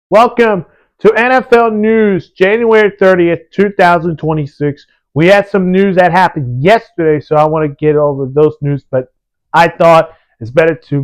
Welcome to NFL News, January 30th, 2026. We had some news that happened yesterday, so I want to get over those news, but I thought it's better to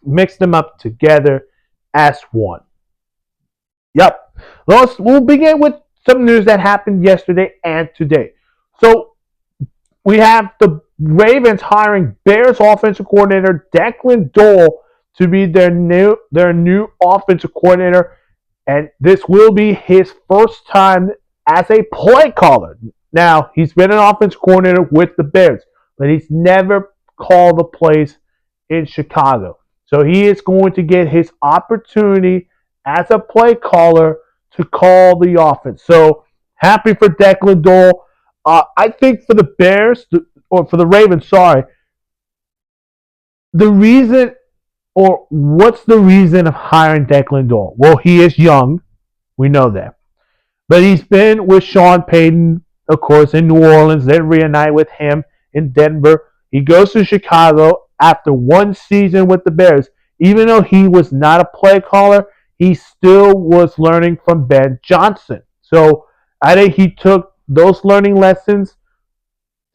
mix them up together as one. Yep. We'll begin with some news that happened yesterday and today. So we have the Ravens hiring Bears offensive coordinator Declan Doyle to be their new offensive coordinator, and this will be his first time as a play caller. Now, he's been an offensive coordinator with the Bears, but he's never called the plays in Chicago. So he is going to get his opportunity as a play caller to call the offense. So happy for Declan Doyle. I think for the Bears, or for the Ravens, sorry, the reason, or what's the reason of hiring Declan Doyle? Well, he is young. We know that. But he's been with Sean Payton, of course, in New Orleans. Then reunite with him in Denver. He goes to Chicago after one season with the Bears. Even though he was not a play caller, he still was learning from Ben Johnson. So I think he took those learning lessons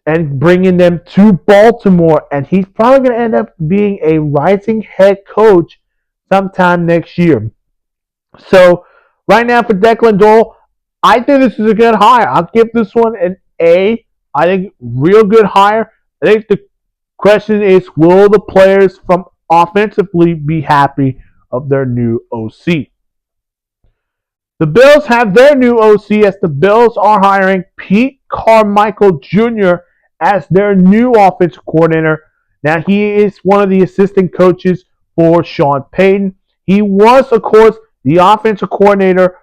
and bringing them to Baltimore, and he's probably going to end up being a rising head coach sometime next year. So right now for Declan Doyle, I think this is a good hire. I'll give this one an A. I think real good hire. I think the question is, will the players from offensively be happy of their new OC? The Bills have their new OC as the Bills are hiring Pete Carmichael Jr. as their new offensive coordinator. Now, he is one of the assistant coaches for Sean Payton. He was, of course, the offensive coordinator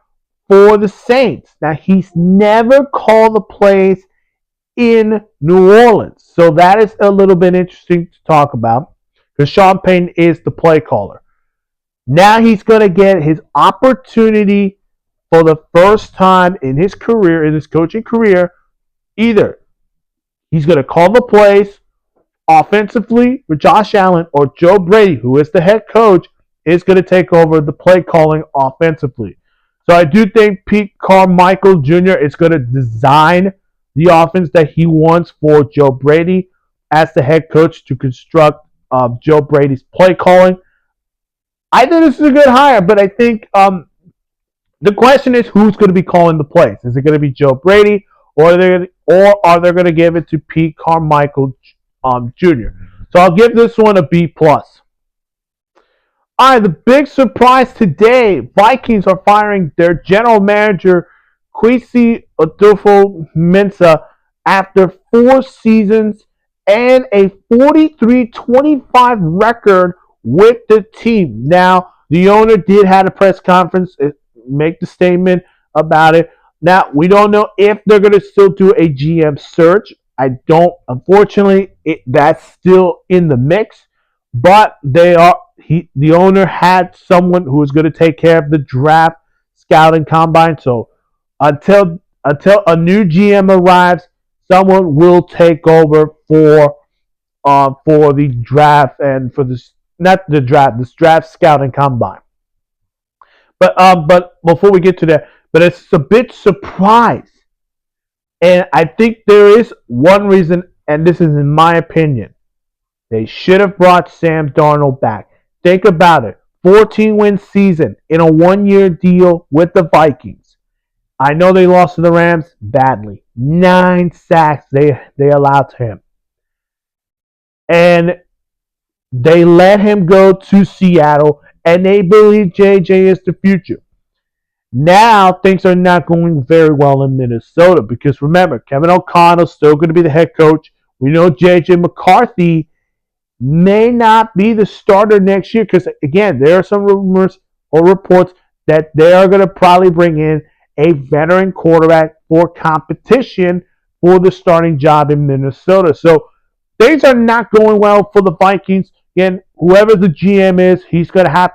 for the Saints. Now, he's never called the plays in New Orleans. So that is a little bit interesting to talk about because Sean Payton is the play caller. Now he's going to get his opportunity for the first time in his career, in his coaching career. Either he's going to call the plays offensively for Josh Allen, or Joe Brady, who is the head coach, is going to take over the play calling offensively. So I do think Pete Carmichael Jr. is going to design the offense that he wants for Joe Brady as the head coach to construct Joe Brady's play calling. I think this is a good hire, but I think the question is, who's going to be calling the plays? Is it going to be Joe Brady, or are they going to give it to Pete Carmichael Jr.? So I'll give this one a B plus. All right, the big surprise today: Vikings are firing their general manager Kwesi Adolfo-Mensah after 4 seasons and a 43-25 record with the team. Now, the owner did have a press conference, make the statement about it. Now, we don't know if they're going to still do a GM search. I don't. Unfortunately, that's still in the mix. But the owner had someone who was going to take care of the draft, scouting, combine. So until a new GM arrives, someone will take over for the draft and for this, not the draft, this draft, scouting, combine. But before we get to that, but it's a bit surprise, and I think there is one reason, and this is in my opinion. They should have brought Sam Darnold back. Think about it: 14-win season in a 1-year deal with the Vikings. I know they lost to the Rams badly. 9 sacks they allowed to him, and they let him go to Seattle, and they believe JJ is the future. Now things are not going very well in Minnesota because remember, Kevin O'Connell's still going to be the head coach. We know JJ McCarthy may not be the starter next year because, again, there are some rumors or reports that they are going to probably bring in a veteran quarterback for competition for the starting job in Minnesota. So things are not going well for the Vikings. Again, whoever the GM is, he's going to have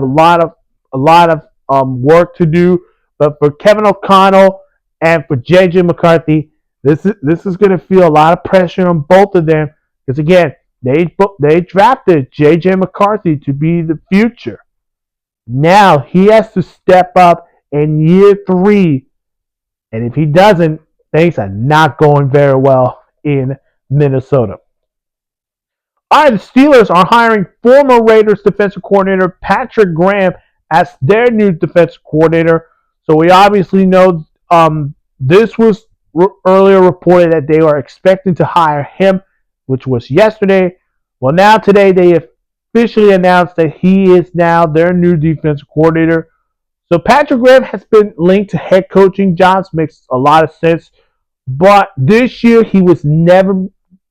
a lot of work to do. But for Kevin O'Connell and for JJ McCarthy, this is going to feel a lot of pressure on both of them because, again, they drafted JJ McCarthy to be the future. Now he has to step up in year 3, and if he doesn't, things are not going very well in Minnesota. All right, the Steelers are hiring former Raiders defensive coordinator Patrick Graham as their new defensive coordinator. So we obviously know this was earlier reported that they are expecting to hire him, which was yesterday. Well, now today they officially announced that he is now their new defensive coordinator. So Patrick Graham has been linked to head coaching jobs, makes a lot of sense. But this year he was never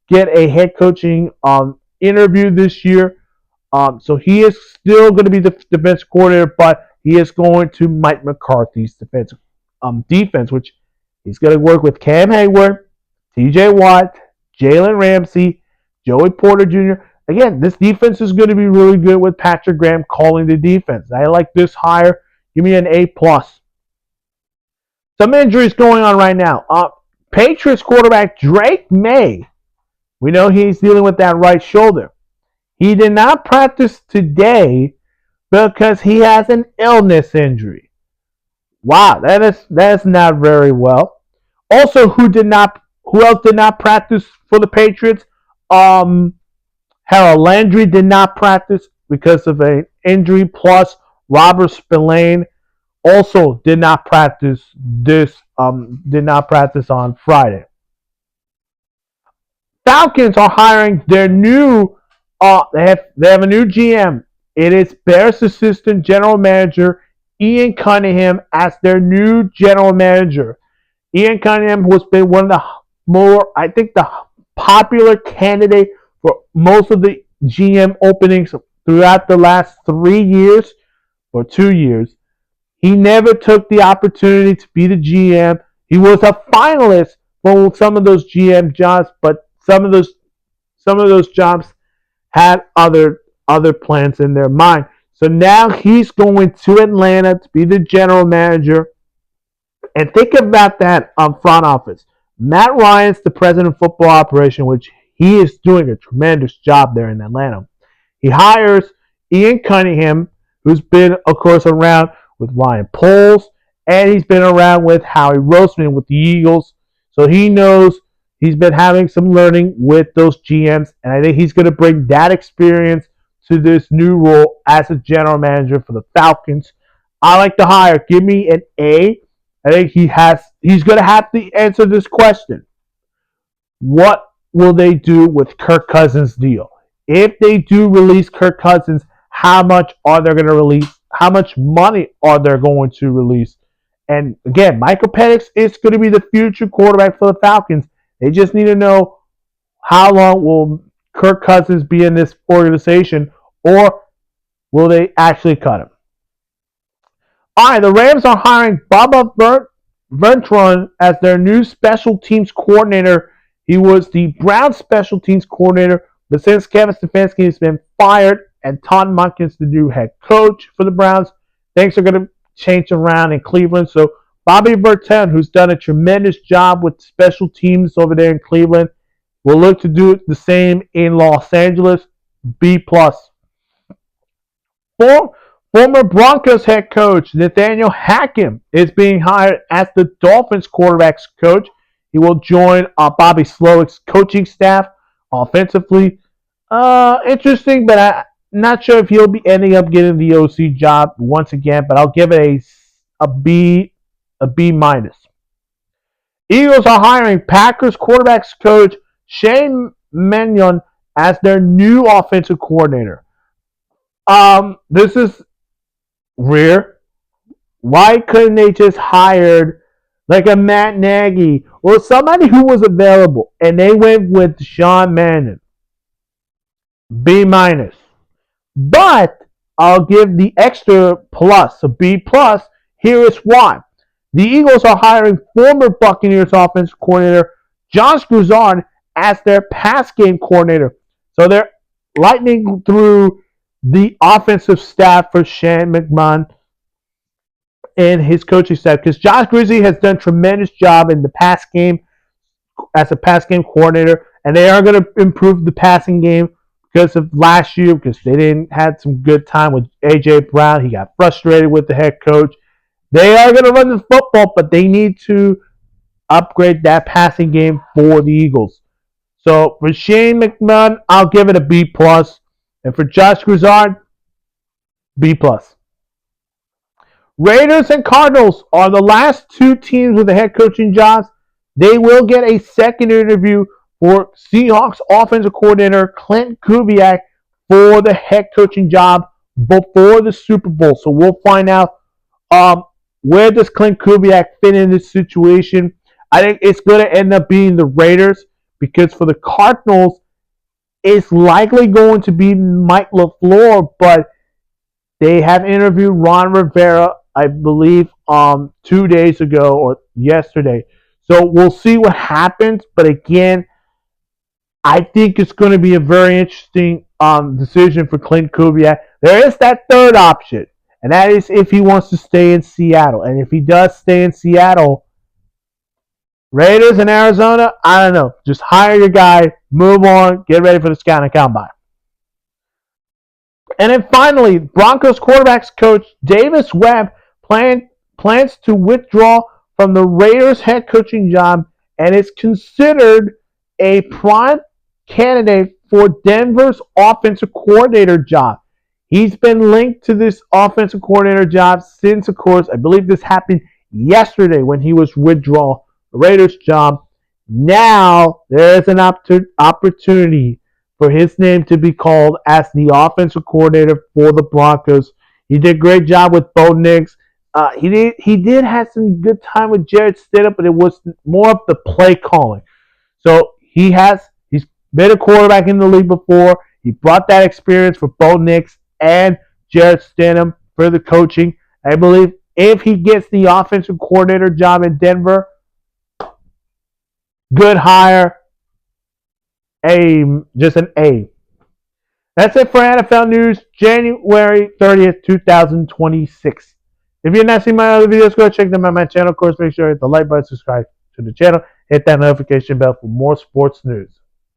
get a head coaching interview this year. So he is still going to be the defensive coordinator, but he is going to Mike McCarthy's defense, which he's going to work with Cam Hayward, T.J. Watt, Jalen Ramsey, Joey Porter Jr. Again, this defense is going to be really good with Patrick Graham calling the defense. I like this hire. Give me an A+. Some injuries going on right now. Patriots quarterback Drake May. We know he's dealing with that right shoulder. He did not practice today because he has an illness injury. Wow, that is not very well. Also, who else did not practice for the Patriots? Harold Landry did not practice because of an injury. Plus, Robert Spillane also did not practice on Friday. Falcons are hiring their new. They have a new GM. It is Bears assistant general manager Ian Cunningham as their new general manager. Ian Cunningham has been one of the the popular candidate for most of the GM openings throughout the last 3 years or 2 years. He never took the opportunity to be the GM. He was a finalist for some of those GM jobs, but some of those jobs had other plans in their mind. So now he's going to Atlanta to be the general manager. And think about that front office. Matt Ryan's the president of football operation, which he is doing a tremendous job there in Atlanta. He hires Ian Cunningham, who's been, of course, around with Ryan Poles, and he's been around with Howie Roseman with the Eagles. So he knows. He's been having some learning with those GMs, and I think he's going to bring that experience to this new role as a general manager for the Falcons. I like the hire. Give me an A. I think he's going to have to answer this question. What will they do with Kirk Cousins' deal? If they do release Kirk Cousins, how much are they going to release? How much money are they going to release? And again, Michael Penix is going to be the future quarterback for the Falcons. They just need to know how long will Kirk Cousins be in this organization, or will they actually cut him? All right, the Rams are hiring Bubba Ventron as their new special teams coordinator. He was the Browns special teams coordinator, but since Kevin Stefanski has been fired and Todd Monken's the new head coach for the Browns, things are going to change around in Cleveland. So Bobby Burton, who's done a tremendous job with special teams over there in Cleveland, will look to do the same in Los Angeles. B+. Former Broncos head coach Nathaniel Hackett is being hired as the Dolphins quarterbacks coach. He will join Bobby Slowick's coaching staff offensively. Interesting, but I'm not sure if he'll be ending up getting the OC job once again, but I'll give it a B. Eagles are hiring Packers quarterbacks coach Shane Mannion as their new offensive coordinator. This is rare. Why couldn't they just hired like a Matt Nagy or somebody who was available, and they went with Sean Mannion? B-. But I'll give the extra plus, a B+. Here is why. The Eagles are hiring former Buccaneers offensive coordinator Josh Guzan as their pass game coordinator. So they're lightning through the offensive staff for Shane McMahon and his coaching staff, because Josh Grizzy has done a tremendous job in the pass game as a pass game coordinator, and they are going to improve the passing game because of last year, because they didn't had some good time with A.J. Brown. He got frustrated with the head coach. They are going to run the football, but they need to upgrade that passing game for the Eagles. So for Shane McMahon, I'll give it a B plus, and for Josh Grizzard, B plus. Raiders and Cardinals are the last two teams with the head coaching jobs. They will get a second interview for Seahawks offensive coordinator Clint Kubiak for the head coaching job before the Super Bowl. So we'll find out where does Clint Kubiak fit in this situation. I think it's going to end up being the Raiders because for the Cardinals, it's likely going to be Mike LaFleur, but they have interviewed Ron Rivera, I believe, 2 days ago or yesterday. So we'll see what happens. But again, I think it's going to be a very interesting decision for Clint Kubiak. There is that third option, and that is if he wants to stay in Seattle. And if he does stay in Seattle, Raiders in Arizona, I don't know. Just hire your guy, move on, get ready for the scouting combine. And then finally, Broncos quarterbacks coach Davis Webb plans to withdraw from the Raiders head coaching job and is considered a prime candidate for Denver's offensive coordinator job. He's been linked to this offensive coordinator job since, of course, I believe this happened yesterday when he was withdrawn the Raiders job. Now there is an opportunity for his name to be called as the offensive coordinator for the Broncos. He did a great job with Bo Nix. He did have some good time with Jarrett Stidham, but it was more of the play calling. So he's been a quarterback in the league before. He brought that experience for Bo Nix and Jarrett Stidham for the coaching. I believe if he gets the offensive coordinator job in Denver, good hire. Just an A. That's it for NFL News, January 30th, 2026. If you're not seeing my other videos, go check them out on my channel. Of course, make sure you hit the like button, subscribe to the channel, hit that notification bell for more sports news.